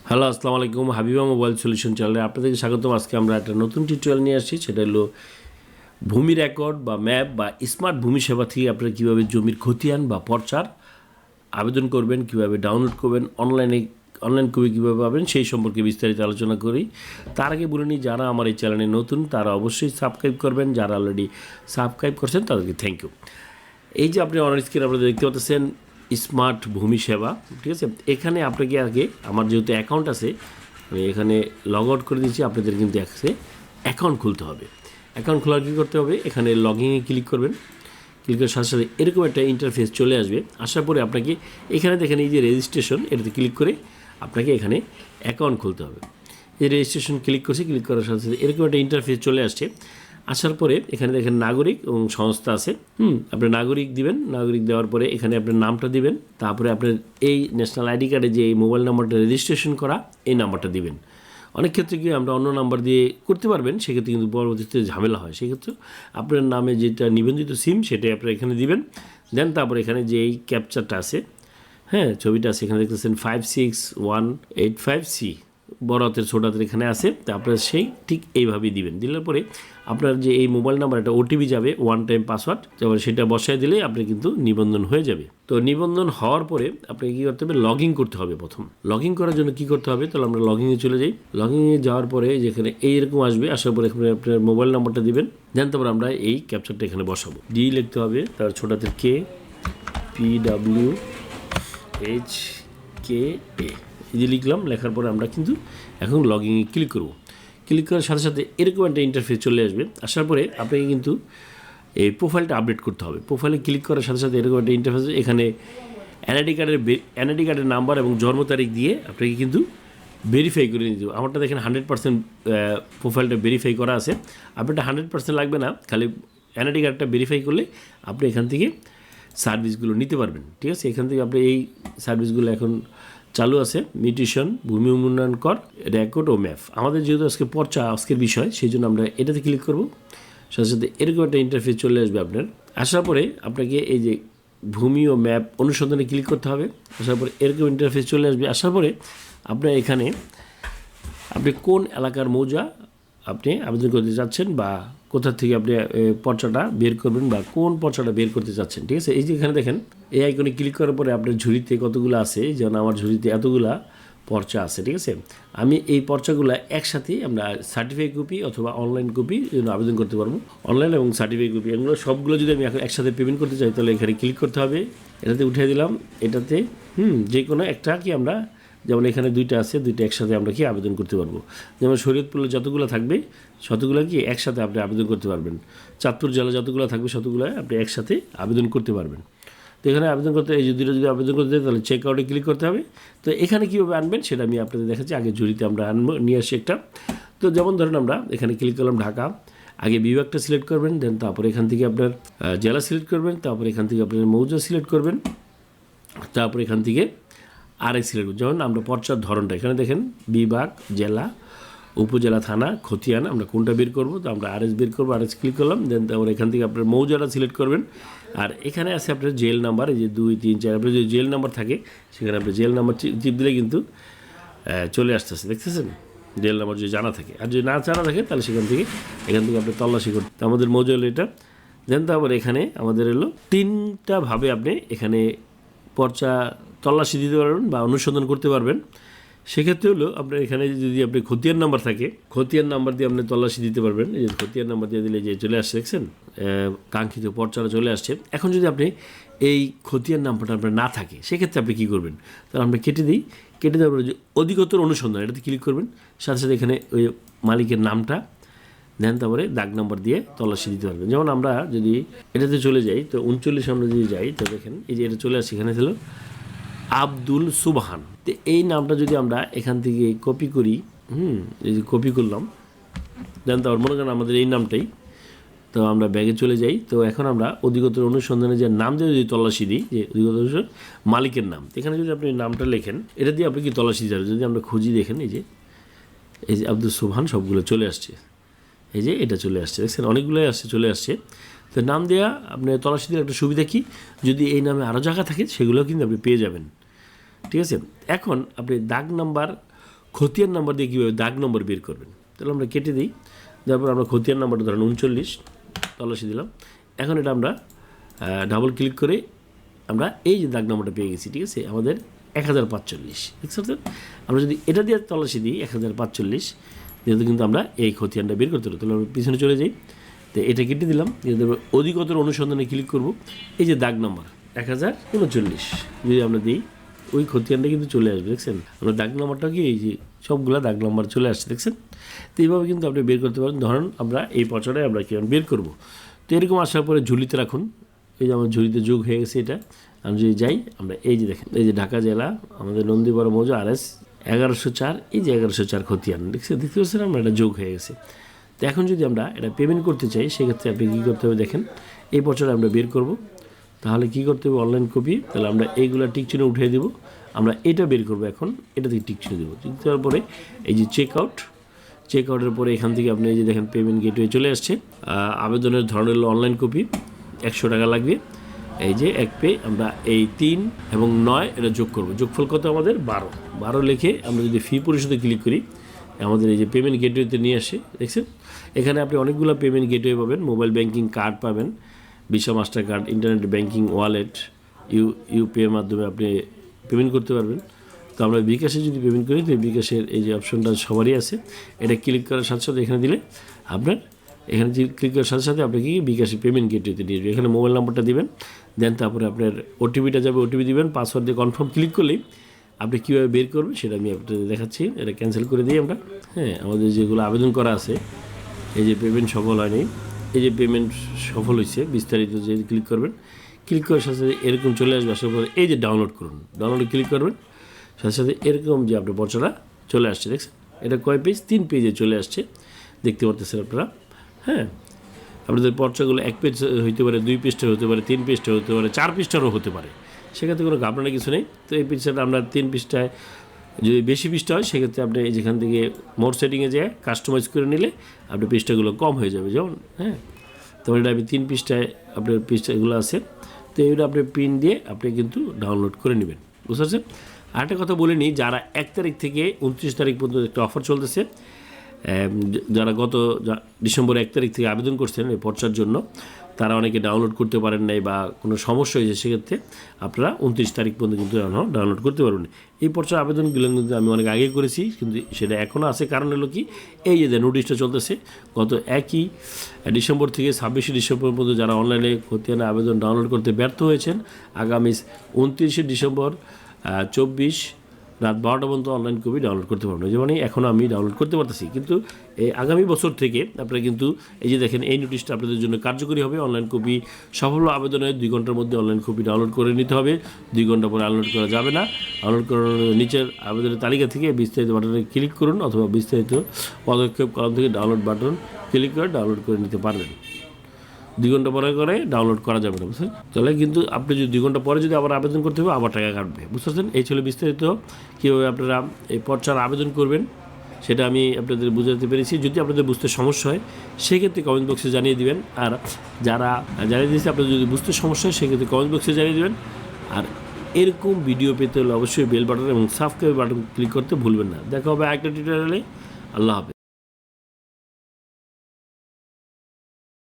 Hello, আসসালামু আলাইকুম। Habiba mobile solution চ্যানেলে আপনাদেরকে স্বাগতম। আজকে আমরা একটা নতুন টিউটোরিয়াল নিয়ে আসছি। সেটা হলো ভূমি রেকর্ড বা ম্যাপ বা স্মার্ট ভূমি সেবা থেকে আপনারা কীভাবে জমির খতিয়ান বা পর্চার আবেদন করবেন, কীভাবে ডাউনলোড করবেন, অনলাইন কপি কীভাবে পাবেন, সেই সম্পর্কে বিস্তারিত আলোচনা করি। তার আগে বলে নিই, যারা আমার এই চ্যানেলে নতুন তারা অবশ্যই সাবস্ক্রাইব করবেন। যারা অলরেডি সাবস্ক্রাইব করছেন তাদেরকে থ্যাংক ইউ। এই যে আপনি অন স্ক্রিনে আপনারা দেখতে পাচ্ছেন স্মার্ট ভূমি সেবা, ঠিক আছে। এখানে আপনাকে আগে আমার যেহেতু অ্যাকাউন্ট আছে, আমি এখানে লগ আউট করে দিচ্ছি। আপনাদের কিন্তু অ্যাকাউন্ট খুলতে হবে। অ্যাকাউন্ট খোলার কী করতে হবে, এখানে লগইনে ক্লিক করবেন। ক্লিক করার সাথে সাথে এরকম একটা ইন্টারফেস চলে আসবে। আসার পরে আপনাকে এখানে দেখেন এই যে রেজিস্ট্রেশন, এটাতে ক্লিক করে আপনাকে এখানে অ্যাকাউন্ট খুলতে হবে। এই রেজিস্ট্রেশন ক্লিক করছি, ক্লিক করার সাথে সাথে এরকম একটা ইন্টারফেস চলে আসছে। আসার পরে এখানে দেখেন নাগরিক এবং সংস্থা আছে। আপনি নাগরিক দিবেন। নাগরিক দেওয়ার পরে এখানে আপনার নামটা দিবেন। তারপরে আপনার এই ন্যাশনাল আইডি কার্ডে যে এই মোবাইল নাম্বারটা রেজিস্ট্রেশন করা, এই নাম্বারটা দিবেন। অনেক ক্ষেত্রে কি আমরা অন্য নাম্বার দিয়ে করতে পারবেন, সেক্ষেত্রে কিন্তু পরবর্তীতে ঝামেলা হয়। সেক্ষেত্রে আপনার নামে যেটা নিবন্ধিত সিম সেটাই আপনারা এখানে দিবেন। দেন তারপরে এখানে যে এই ক্যাপচারটা আছে, হ্যাঁ, ছবিটা আছে এখানে দেখতেছেন 56185C, বড় হাতের ছোট হাতের এখানে আছে। তা আপনারা সেই ঠিক এইভাবেই দিবেন। দিলে পরে আপনার যে এই মোবাইল নাম্বার, একটা ওটিপি যাবে, ওয়ান টাইম পাসওয়ার্ড, তারপরে সেটা বসায় দিলেই আপনি কিন্তু নিবন্ধন হয়ে যাবে। তো নিবন্ধন হওয়ার পরে আপনাকে কী করতে হবে, লগ ইন করতে হবে। প্রথম লগ ইন করার জন্য কী করতে হবে, তাহলে আমরা লগ ইনে চলে যাই। লগ ইনে যাওয়ার পরে যেখানে এইরকম আসবে, আসার পরে এখানে আপনার মোবাইল নাম্বারটা দিবেন। দেন তারপর আমরা এই ক্যাপচারটা এখানে বসাবো। ডি লিখতে হবে, তার ছোট হাতের KPWHKA, এই যে লিখলাম। লেখার পরে আমরা কিন্তু এখন লগ ইনে ক্লিক করব। ক্লিক করার সাথে সাথে এরকম একটা ইন্টারফেস চলে আসবে। আসার পরে আপনাকে কিন্তু এই প্রোফাইলটা আপডেট করতে হবে। প্রোফাইলে ক্লিক করার সাথে সাথে এরকম একটা ইন্টারফেস, এখানে এনআইডি কার্ডের নাম্বার এবং জন্ম তারিখ দিয়ে আপনাকে কিন্তু ভেরিফাই করে নিতে হবে। আমারটা দেখেন 100% প্রোফাইলটা ভেরিফাই করা আছে। আপনারটা 100% লাগবে না, খালি এনআইডি কার্ডটা ভেরিফাই করলে আপনি এখান থেকে সার্ভিসগুলো নিতে পারবেন, ঠিক আছে। এখান থেকে আপনি এই সার্ভিসগুলো এখন চালু আছে। মিউটেশন, ভূমি উন্নয়ন কর, রেকর্ড ও ম্যাপ। আমাদের যেহেতু আজকে পর্চা আজকের বিষয়, সেই জন্য আমরা এটাতে ক্লিক করব। সাথে সাথে এরকম একটা ইন্টারফেস চলে আসবে আপনার। আসার পরে আপনাকে এই যে ভূমি ও ম্যাপ অনুসন্ধানে ক্লিক করতে হবে। আসার পরে এরকম ইন্টারফেস চলে আসবে। আসার পরে আপনার এখানে আপনি কোন এলাকার মৌজা আপনি আবেদন করতে চাচ্ছেন, বা কোথা থেকে আপনি পর্চাটা বের করবেন, বা কোন পর্চাটা বের করতে চাচ্ছেন, ঠিক আছে। এই যে এখানে দেখেন এই আইকনে ক্লিক করার পরে আপনার ঝুড়িতে কতগুলো আছে, যেমন আমার ঝুড়িতে এতগুলা পর্চা আছে, ঠিক আছে। আমি এই পর্চাগুলো একসাথে আমরা সার্টিফাইড কপি অথবা অনলাইন কপি আবেদন করতে পারবো। অনলাইন এবং সার্টিফাইড কপি এগুলো সবগুলো যদি আমি এখন একসাথে পেমেন্ট করতে চাই, তাহলে এখানে ক্লিক করতে হবে। এটাতে উঠিয়ে দিলাম। এটাতে যে কোনো একটা কি আমরা, যেমন এখানে দুইটা আছে, দুইটা একসাথে আমরা কি আবেদন করতে পারবো। যেমন শরীয়তপুরে যতগুলো থাকবে শতগুলো কি একসাথে আপনি আবেদন করতে পারবেন। চাঁদপুর জেলা যতগুলো থাকবে শতগুলো আপনি একসাথে আবেদন করতে পারবেন। তো এখানে আবেদন করতে, এই দুটো যদি আবেদন করতে চাই তাহলে চেক আউটে ক্লিক করতে হবে। তো এখানে কীভাবে আনবেন সেটা আমি আপনাদের দেখাচ্ছি। আগে ঝুড়িতে আমরা নিয়ে আসি একটা। তো যেমন ধরেন আমরা এখানে ক্লিক করলাম ঢাকা, আগে বিভাগটা সিলেক্ট করবেন। দেন তারপর এখান থেকে আপনার জেলা সিলেক্ট করবেন। তারপর এখান থেকে আপনার মৌজা সিলেক্ট করবেন। তারপর এখান থেকে আরেক সিলেক্ট করবেন। যেমন আমরা পর্চার ধরনটা এখানে দেখেন, বিভাগ, জেলা, উপজেলা, থানা, খতিয়ান, আমরা কোনটা বের করবো, তো আমরা আরএস বের করবো। আরএস ক্লিক করলাম। দেন তারপর এখান থেকে আপনার মৌজাটা সিলেক্ট করবেন। আর এখানে আছে আপনার জেল নাম্বার, এই যে 2, 3, 4 আপনার যদি জেল নাম্বার থাকে সেখানে আপনি জেল নাম্বার টিপ দিলে কিন্তু চলে আসতেছে, দেখতেছেন, জেল নাম্বার যদি জানা থাকে। আর যদি না জানা থাকে তাহলে এখান থেকে আপনি তল্লাশি করতে, আমাদের মৌজা হলো এটা। দেন তারপর এখানে আমাদের হলো 3টা ভাবে আপনি এখানে পর্চা তল্লাশি দিতে পারবেন বা অনুসন্ধান করতে পারবেন। সেক্ষেত্রে হলো আপনার এখানে যদি আপনি খতিয়ান নাম্বার থাকে, খতিয়ান নাম্বার দিয়ে আপনি তল্লাশি দিতে পারবেন। এই যে খতিয়ান নাম্বার দিয়ে দিলে যে চলে আসছে, দেখছেন, কাঙ্ক্ষিত পর্চাটা চলে আসছে। এখন যদি আপনি এই খতিয়ান নাম্বারটা আপনার না থাকে, সেক্ষেত্রে আপনি কী করবেন, তাহলে আমরা কেটে দেওয়ার পরে যে অধিকতর অনুসন্ধান, এটাতে ক্লিক করবেন। সাথে সাথে এখানে ওই মালিকের নামটা দেন, তারপরে দাগ নাম্বার দিয়ে তল্লাশি দিতে পারবেন। যেমন আমরা যদি এটাতে চলে যাই, তো 39 আমরা যদি যাই, তো দেখেন এই যে এটা চলে আসছে, এখানে ছিল আব্দুল সুবহান। তো এই নামটা যদি আমরা এখান থেকে কপি করি, এই যে কপি করলাম, দেন তারপর মনে করেন আমাদের এই নামটাই, তো আমরা ব্যাগে চলে যাই। তো এখন আমরা অধিকতর অনুসন্ধানে যে নাম দিয়ে যদি তল্লাশি দিই, যে অধিকতর মালিকের নাম, এখানে যদি আপনি নামটা লেখেন, এটা দিয়ে আপনি কি তল্লাশি দিতে পারবেন। যদি আমরা খুঁজি, দেখেন এই যে আব্দুল সুবহান সবগুলো চলে আসছে, এই যে এটা চলে আসছে, দেখছেন, অনেকগুলোই আসছে, চলে আসছে। তো নাম দেওয়া আপনি তল্লাশি দিলে একটা সুবিধা কি, যদি এই নামে আরও জায়গা থাকে সেগুলো কিন্তু আপনি পেয়ে যাবেন, ঠিক আছে। এখন আপনি দাগ নাম্বার খতিয়ান নাম্বার দিয়ে কীভাবে দাগ নম্বর বের করবেন। তাহলে আমরা কেটে দিই, তারপর আমরা খতিয়ান নাম্বারটা ধরেন 39 তল্লাশি দিলাম। এখন এটা আমরা ডাবল ক্লিক করে আমরা এই যে দাগ নম্বরটা পেয়ে গেছি, ঠিক আছে, আমাদের 1045, দেখতে পাচ্ছেন। আমরা যদি এটা দিয়ে তল্লাশি দিই 1045, যেহেতু কিন্তু আমরা এই খতিয়ানটা বের করতে পারবো। তাহলে আমরা পিছনে চলে যাই, তো এটা কেটে দিলাম। যেহেতু অধিকতর অনুসন্ধানে ক্লিক করব, এই যে দাগ নম্বর 1039 যদি আমরা দিই, ওই খতিয়ানটা কিন্তু চলে আসবে, দেখছেন। আমরা দাগ নম্বরটা কি এই যে সবগুলা দাগ নম্বর চলে আসছে, দেখছেন। তো এইভাবে কিন্তু আপনি বের করতে পারেন। ধরুন আমরা এই পর্চাটায় আমরা কীভাবে বের করব, তো এরকম আসার পরে ঝুলিতে রাখুন। এই যে আমার ঝুলিতে যোগ হয়ে গেছে এটা। আমি যদি যাই, আমরা এই যে দেখেন, এই যে ঢাকা জেলা আমাদের নন্দীপাড়া মৌজা RS 1104, এই যে 1104 খতিয়ান, দেখতে পাচ্ছেন আমরা এটা যোগ হয়ে গেছে। তো এখন যদি আমরা এটা পেমেন্ট করতে চাই, সেক্ষেত্রে আপনি কী করতে হবে দেখেন, এই পর্চাটা আমরা বের করব। তাহলে কী করতে হবে, অনলাইন কপি। তাহলে আমরা এইগুলো টিক চিহ্ন উঠিয়ে দেবো। আমরা এটা বের করবো, এখন এটা থেকে টিক চিহ্ন দেবো। টিক দেওয়ার পরে এই যে চেক আউটের পরে এখান থেকে আপনি এই যে দেখেন পেমেন্ট গেটওয়ে চলে আসছে। আবেদনের ধরন হলো অনলাইন কপি, 100 টাকা লাগবে। এই যে এক পে আমরা এই 3 এবং 9 এটা যোগ করব। যোগফল কত আমাদের 12 লিখে আমরা যদি ফি পরিশোধে ক্লিক করি, আমাদের এই যে পেমেন্ট গেটওয়েতে নিয়ে আসে, দেখছেন। এখানে আপনি অনেকগুলো পেমেন্ট গেটওয়ে পাবেন, মোবাইল ব্যাংকিং কার্ড পাবেন, visa master card, internet banking, wallet, ইউপিআইয়ের মাধ্যমে আপনি পেমেন্ট করতে পারবেন। তো আমরা বিকাশে যদি পেমেন্ট করি, তো বিকাশের এই যে অপশনটা সবারই আছে, এটা ক্লিক করার সাথে সাথে এখানে দিলে আপনার এখানে যে ক্লিক করার সাথে সাথে আপনাকে বিকাশে পেমেন্ট গেটওয়েতে নিয়ে যাবে। এখানে মোবাইল নাম্বারটা দিবেন, দেন তারপরে আপনার ওটিপিটা যাবে, ওটিপি দিবেন, পাসওয়ার্ড দিয়ে কনফার্ম ক্লিক করলেই আপনি কীভাবে বের করবেন সেটা আমি আপনাদের দেখাচ্ছি। এটা ক্যান্সেল করে দিই আমরা। হ্যাঁ, আমাদের যেগুলো আবেদন করা আছে, এই যে পেমেন্ট সফল হয়নি, এই যে পেমেন্ট সফল হয়েছে, বিস্তারিত যে ক্লিক করবেন, ক্লিক করার সাথে সাথে এরকম চলে আসবে। আসার পরে এই যে ডাউনলোড করুন, ডাউনলোডে ক্লিক করবেন, সাথে সাথে এরকম যে আপনার পর্চাটা চলে আসছে, দেখছেন। এটা কয় পেজ, 3 পেজে চলে আসছে, দেখতে পারতেছেন আপনারা। হ্যাঁ, আপনাদের পর্চাগুলো 1 পেজ হইতে পারে, 2 পেজটা হতে পারে, 3 পেজটা হতে পারে, 4 পেজটারও হতে পারে, সেক্ষেত্রে কোনো ঘাবড়ানোর কিছু নেই। তো এই পেজটা আমরা 3 পেজটায়, যদি বেশি পেজটা হয় সেক্ষেত্রে আপনি যেখান থেকে মোর সেটিংয়ে যেয়ে কাস্টমাইজ করে নিলে আপনার পেজটাগুলো কম হয়ে যাবে, যেমন। হ্যাঁ, তখন এটা আমি 3 পেজটায় আপনার পেজটাগুলো আছে, তো এইটা আপনি প্রিন্ট দিয়ে আপনি কিন্তু ডাউনলোড করে নেবেন, বুঝতে পারছেন। আরেকটা কথা বলে নিই, যারা 1 তারিখ থেকে 29 তারিখ পর্যন্ত একটা অফার চলতেছে, যারা গত ডিসেম্বর 1 তারিখ থেকে আবেদন করছেন এই পর্চার জন্য, তারা অনেকে ডাউনলোড করতে পারেন নাই বা কোনো সমস্যা হয়েছে, সেক্ষেত্রে আপনারা 29 তারিখ পর্যন্ত কিন্তু ডাউনলোড করতে পারবেন। এই পর্চার আবেদনগুলো কিন্তু আমি অনেক আগে করেছি, কিন্তু সেটা এখনও আছে। কারণ হলো কি, এই যে নোটিশটা চলতেছে গত 1 ডিসেম্বর থেকে 26 ডিসেম্বর পর্যন্ত যারা অনলাইনে খতিয়ানে আবেদন ডাউনলোড করতে ব্যর্থ হয়েছেন, আগামী 29 ডিসেম্বর 24 রাত 12টা পর্যন্ত অনলাইন কপি ডাউনলোড করতে পারবেন। যেমন এখনও আমি ডাউনলোড করতে পারতেছি, কিন্তু এই আগামী বছর থেকে আপনারা কিন্তু এই যে দেখেন, এই নোটিশটা আপনাদের জন্য কার্যকরী হবে। অনলাইন কপি সফল আবেদনের 2 ঘন্টার মধ্যে অনলাইন কপি ডাউনলোড করে নিতে হবে। 2 ঘন্টা পরে ডাউনলোড করা যাবে না। ডাউনলোড করার নিচের আবেদনের তালিকা থেকে বিস্তারিত বাটনে ক্লিক করুন, অথবা বিস্তারিত পদক্ষেপ কলাম থেকে ডাউনলোড বাটন ক্লিক করে ডাউনলোড করে নিতে পারবেন। 2 ঘন্টা পরে করে ডাউনলোড করা যাবে না, বুঝছেন। তাহলে কিন্তু আপনি যদি 2 ঘন্টা পরে যদি আবার আবেদন করতে হবে, আবার টাকা কাটবে, বুঝতে পারছেন। এই ছিল বিস্তারিত কীভাবে আপনারা এই পর্চার আবেদন করবেন, সেটা আমি আপনাদের বুঝাতে পেরেছি। যদি আপনাদের বুঝতে সমস্যা হয়, সেক্ষেত্রে কমেন্ট বক্সে জানিয়ে দিবেন। আর যারা জানিয়ে দিয়েছে, আপনাদের যদি বুঝতে সমস্যা হয়, সেক্ষেত্রে কমেন্ট বক্সে জানিয়ে দেবেন। আর এরকম ভিডিও পেতে হলে অবশ্যই বেল বাটন এবং সাবস্ক্রাইব বাটন ক্লিক করতে ভুলবেন না। দেখা হবে আরেকটা টিউটোরিয়ালে। আল্লাহ হাফেজ।